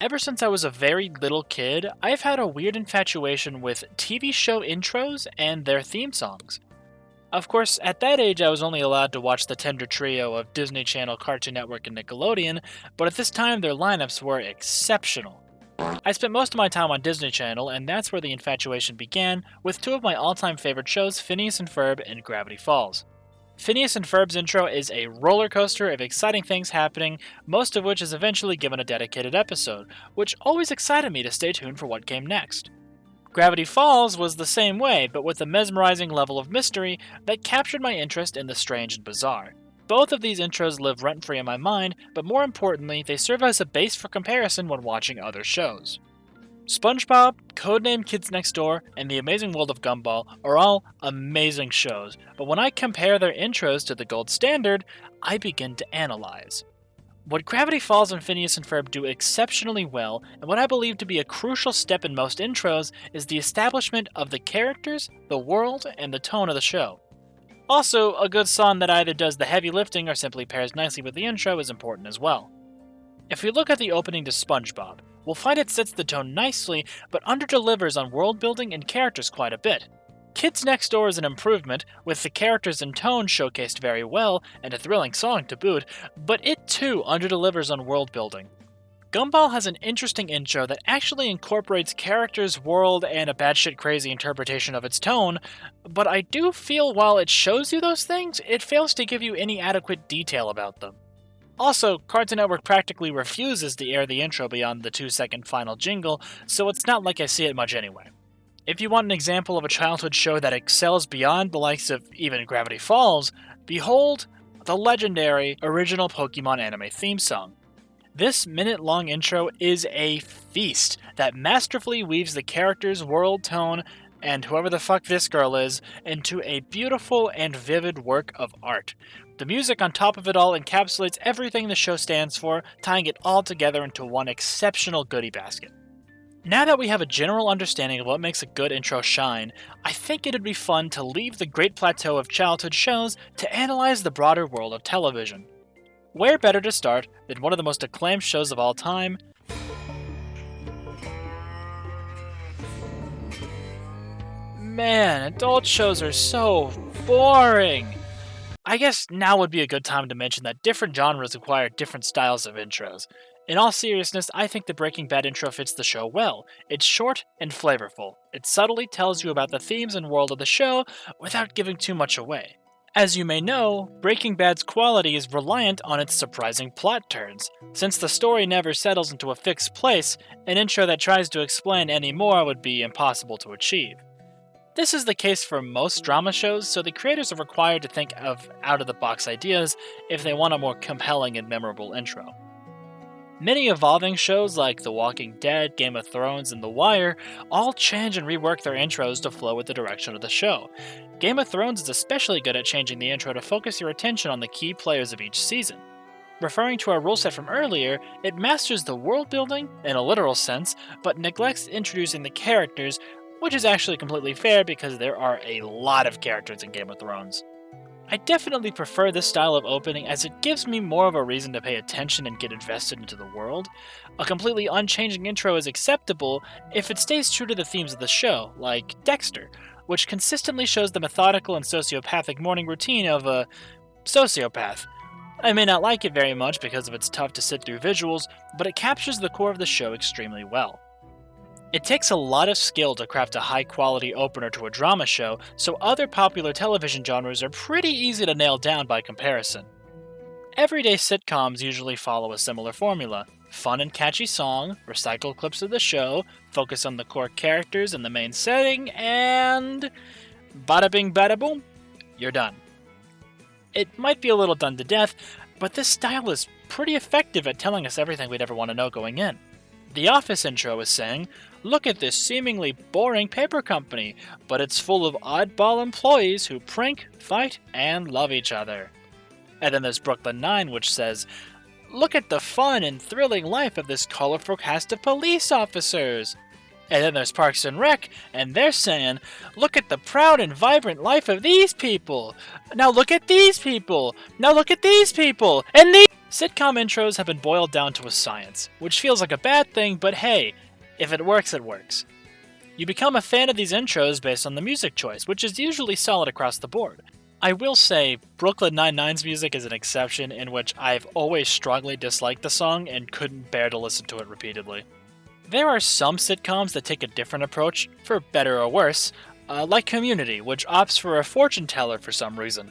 Ever since I was a very little kid, I've had a weird infatuation with TV show intros and their theme songs. Of course, at that age, I was only allowed to watch the tender trio of Disney Channel, Cartoon Network, and Nickelodeon, but at this time, their lineups were exceptional. I spent most of my time on Disney Channel, and that's where the infatuation began, with two of my all time favorite shows, Phineas and Ferb and Gravity Falls. Phineas and Ferb's intro is a roller coaster of exciting things happening, most of which is eventually given a dedicated episode, which always excited me to stay tuned for what came next. Gravity Falls was the same way, but with a mesmerizing level of mystery that captured my interest in the strange and bizarre. Both of these intros live rent-free in my mind, but more importantly, they serve as a base for comparison when watching other shows. SpongeBob, Codename Kids Next Door, and The Amazing World of Gumball are all amazing shows, but when I compare their intros to the gold standard, I begin to analyze. What Gravity Falls and Phineas and Ferb do exceptionally well, and what I believe to be a crucial step in most intros, is the establishment of the characters, the world, and the tone of the show. Also, a good song that either does the heavy lifting or simply pairs nicely with the intro is important as well. If we look at the opening to SpongeBob, we'll find it sets the tone nicely, but underdelivers on world building and characters quite a bit. Kids Next Door is an improvement, with the characters and tone showcased very well, and a thrilling song to boot, but it too underdelivers on world building. Gumball has an interesting intro that actually incorporates characters, world, and a batshit crazy interpretation of its tone, but I do feel while it shows you those things, it fails to give you any adequate detail about them. Also, Cartoon Network practically refuses to air the intro beyond the 2-second final jingle, so it's not like I see it much anyway. If you want an example of a childhood show that excels beyond the likes of even Gravity Falls, behold the legendary original Pokemon anime theme song. This minute-long intro is a feast that masterfully weaves the characters, world, tone, and whoever the fuck this girl is, into a beautiful and vivid work of art. The music on top of it all encapsulates everything the show stands for, tying it all together into one exceptional goodie basket. Now that we have a general understanding of what makes a good intro shine, I think it'd be fun to leave the great plateau of childhood shows to analyze the broader world of television. Where better to start than one of the most acclaimed shows of all time? Man, adult shows are so boring! I guess now would be a good time to mention that different genres require different styles of intros. In all seriousness, I think the Breaking Bad intro fits the show well. It's short and flavorful. It subtly tells you about the themes and world of the show without giving too much away. As you may know, Breaking Bad's quality is reliant on its surprising plot turns. Since the story never settles into a fixed place, an intro that tries to explain any more would be impossible to achieve. This is the case for most drama shows, so the creators are required to think of out-of-the-box ideas if they want a more compelling and memorable intro. Many evolving shows like The Walking Dead, Game of Thrones, and The Wire all change and rework their intros to flow with the direction of the show. Game of Thrones is especially good at changing the intro to focus your attention on the key players of each season. Referring to our rule set from earlier, it masters the world building, in a literal sense, but neglects introducing the characters, which is actually completely fair because there are a lot of characters in Game of Thrones. I definitely prefer this style of opening as it gives me more of a reason to pay attention and get invested into the world. A completely unchanging intro is acceptable if it stays true to the themes of the show, like Dexter, which consistently shows the methodical and sociopathic morning routine of a sociopath. I may not like it very much because of its tough to sit through visuals, but it captures the core of the show extremely well. It takes a lot of skill to craft a high-quality opener to a drama show, so other popular television genres are pretty easy to nail down by comparison. Everyday sitcoms usually follow a similar formula. Fun and catchy song, recycle clips of the show, focus on the core characters and the main setting, and bada bing bada boom, you're done. It might be a little done to death, but this style is pretty effective at telling us everything we'd ever want to know going in. The Office intro is saying, "Look at this seemingly boring paper company, but it's full of oddball employees who prank, fight, and love each other." And then there's Brooklyn Nine, which says, "Look at the fun and thrilling life of this colorful cast of police officers." And then there's Parks and Rec, and they're saying, "Look at the proud and vibrant life of these people. Now look at these people. Now look at these people. And these Sitcom intros have been boiled down to a science, which feels like a bad thing, but hey, if it works, it works. You become a fan of these intros based on the music choice, which is usually solid across the board. I will say, Brooklyn Nine-Nine's music is an exception in which I've always strongly disliked the song and couldn't bear to listen to it repeatedly. There are some sitcoms that take a different approach, for better or worse, like Community, which opts for a fortune teller for some reason.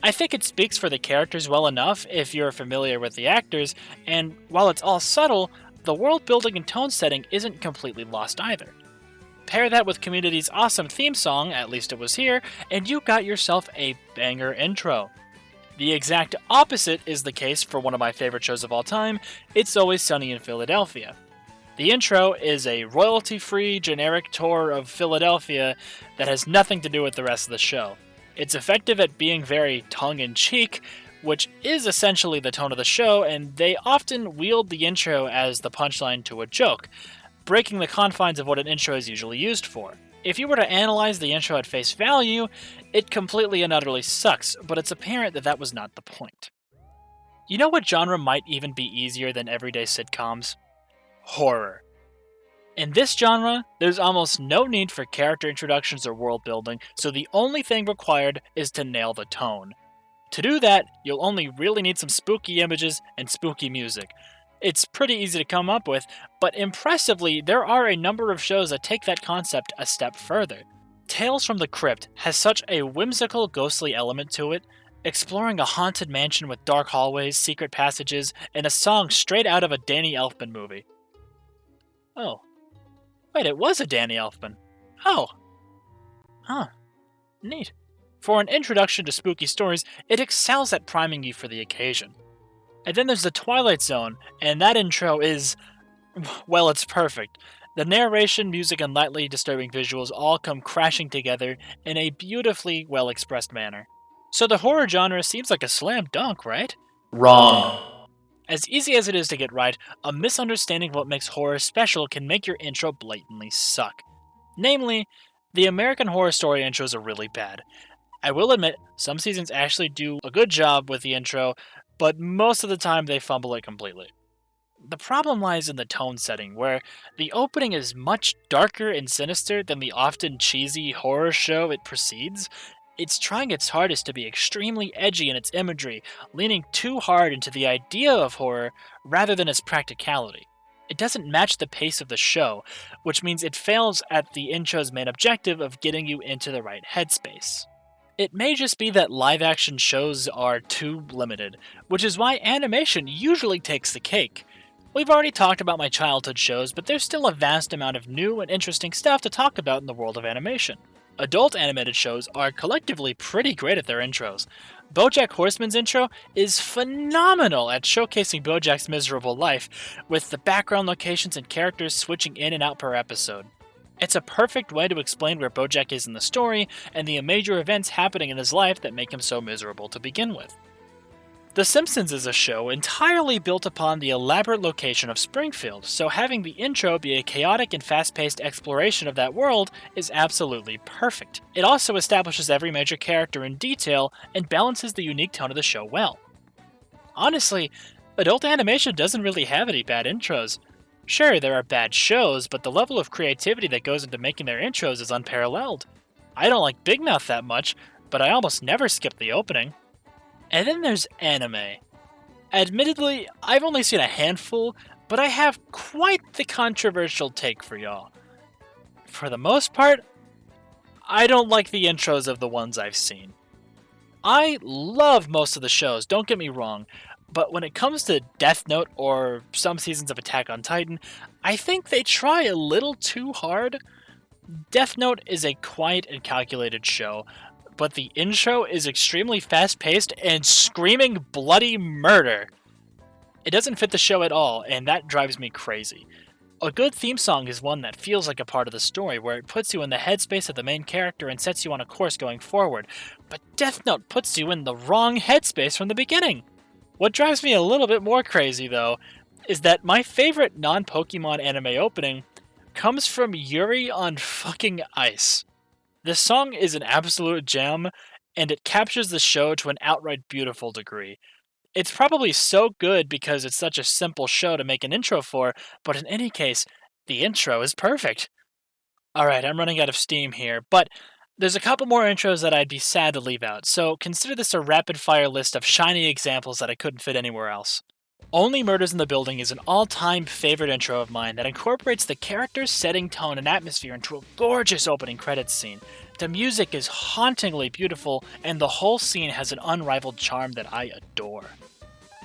I think it speaks for the characters well enough if you're familiar with the actors, and while it's all subtle, the world building and tone setting isn't completely lost either. Pair that with Community's awesome theme song, At Least It Was Here, and you got yourself a banger intro. The exact opposite is the case for one of my favorite shows of all time, It's Always Sunny in Philadelphia. The intro is a royalty-free, generic tour of Philadelphia that has nothing to do with the rest of the show. It's effective at being very tongue-in-cheek, which is essentially the tone of the show, and they often wield the intro as the punchline to a joke, breaking the confines of what an intro is usually used for. If you were to analyze the intro at face value, it completely and utterly sucks, but it's apparent that that was not the point. You know what genre might even be easier than everyday sitcoms? Horror. In this genre, there's almost no need for character introductions or world building, so the only thing required is to nail the tone. To do that, you'll only really need some spooky images and spooky music. It's pretty easy to come up with, but impressively, there are a number of shows that take that concept a step further. Tales from the Crypt has such a whimsical, ghostly element to it, exploring a haunted mansion with dark hallways, secret passages, and a song straight out of a Danny Elfman movie. Oh. Wait, it was a Danny Elfman. Oh. Huh. Neat. For an introduction to spooky stories, it excels at priming you for the occasion. And then there's The Twilight Zone, and that intro is... well, it's perfect. The narration, music, and lightly disturbing visuals all come crashing together in a beautifully well-expressed manner. So the horror genre seems like a slam dunk, right? Wrong. As easy as it is to get right, a misunderstanding of what makes horror special can make your intro blatantly suck. Namely, the American Horror Story intros are really bad. I will admit, some seasons actually do a good job with the intro, but most of the time they fumble it completely. The problem lies in the tone setting, where the opening is much darker and sinister than the often cheesy horror show it precedes. It's trying its hardest to be extremely edgy in its imagery, leaning too hard into the idea of horror rather than its practicality. It doesn't match the pace of the show, which means it fails at the intro's main objective of getting you into the right headspace. It may just be that live action shows are too limited, which is why animation usually takes the cake. We've already talked about my childhood shows, but there's still a vast amount of new and interesting stuff to talk about in the world of animation. Adult animated shows are collectively pretty great at their intros. BoJack Horseman's intro is phenomenal at showcasing BoJack's miserable life, with the background locations and characters switching in and out per episode. It's a perfect way to explain where BoJack is in the story and the major events happening in his life that make him so miserable to begin with. The Simpsons is a show entirely built upon the elaborate location of Springfield, so having the intro be a chaotic and fast-paced exploration of that world is absolutely perfect. It also establishes every major character in detail and balances the unique tone of the show well. Honestly, adult animation doesn't really have any bad intros. Sure, there are bad shows, but the level of creativity that goes into making their intros is unparalleled. I don't like Big Mouth that much, but I almost never skip the opening. And then there's anime. Admittedly, I've only seen a handful, but I have quite the controversial take for y'all. For the most part, I don't like the intros of the ones I've seen. I love most of the shows, don't get me wrong, but when it comes to Death Note or some seasons of Attack on Titan, I think they try a little too hard. Death Note is a quiet and calculated show, but the intro is extremely fast-paced and screaming bloody murder. It doesn't fit the show at all, and that drives me crazy. A good theme song is one that feels like a part of the story, where it puts you in the headspace of the main character and sets you on a course going forward, but Death Note puts you in the wrong headspace from the beginning. What drives me a little bit more crazy, though, is that my favorite non-Pokemon anime opening comes from Yuri on fucking Ice. This song is an absolute gem, and it captures the show to an outright beautiful degree. It's probably so good because it's such a simple show to make an intro for, but in any case, the intro is perfect. Alright, I'm running out of steam here, but there's a couple more intros that I'd be sad to leave out, so consider this a rapid fire list of shiny examples that I couldn't fit anywhere else. Only Murders in the Building is an all time favorite intro of mine that incorporates the characters, setting, tone, and atmosphere into a gorgeous opening credits scene. The music is hauntingly beautiful, and the whole scene has an unrivaled charm that I adore.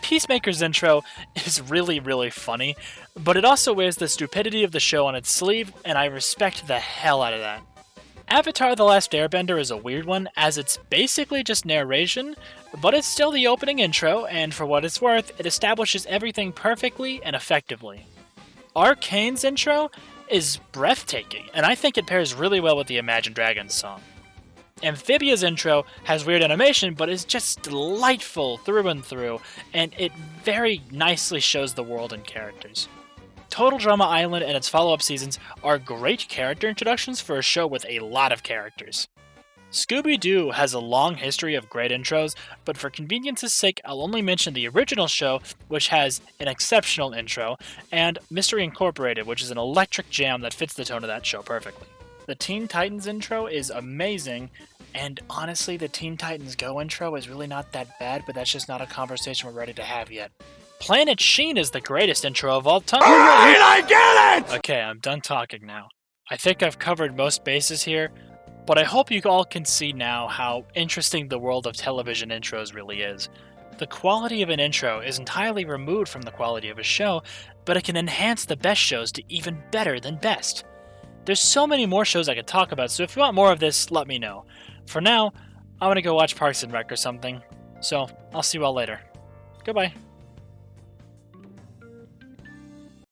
Peacemaker's intro is really funny, but it also wears the stupidity of the show on its sleeve, and I respect the hell out of that. Avatar The Last Airbender is a weird one, as it's basically just narration, but it's still the opening intro, and for what it's worth, it establishes everything perfectly and effectively. Arcane's intro is breathtaking, and I think it pairs really well with the Imagine Dragons song. Amphibia's intro has weird animation, but is just delightful through and through, and it very nicely shows the world and characters. Total Drama Island and its follow-up seasons are great character introductions for a show with a lot of characters. Scooby-Doo has a long history of great intros, but for convenience's sake, I'll only mention the original show, which has an exceptional intro, and Mystery Incorporated, which is an electric jam that fits the tone of that show perfectly. The Teen Titans intro is amazing, and honestly, the Teen Titans Go intro is really not that bad, but that's just not a conversation we're ready to have yet. Planet Sheen is the greatest intro of all time. Alright, I get it! Okay, I'm done talking now. I think I've covered most bases here, but I hope you all can see now how interesting the world of television intros really is. The quality of an intro is entirely removed from the quality of a show, but it can enhance the best shows to even better than best. There's so many more shows I could talk about, so if you want more of this, let me know. For now, I'm gonna go watch Parks and Rec or something, so I'll see you all later. Goodbye.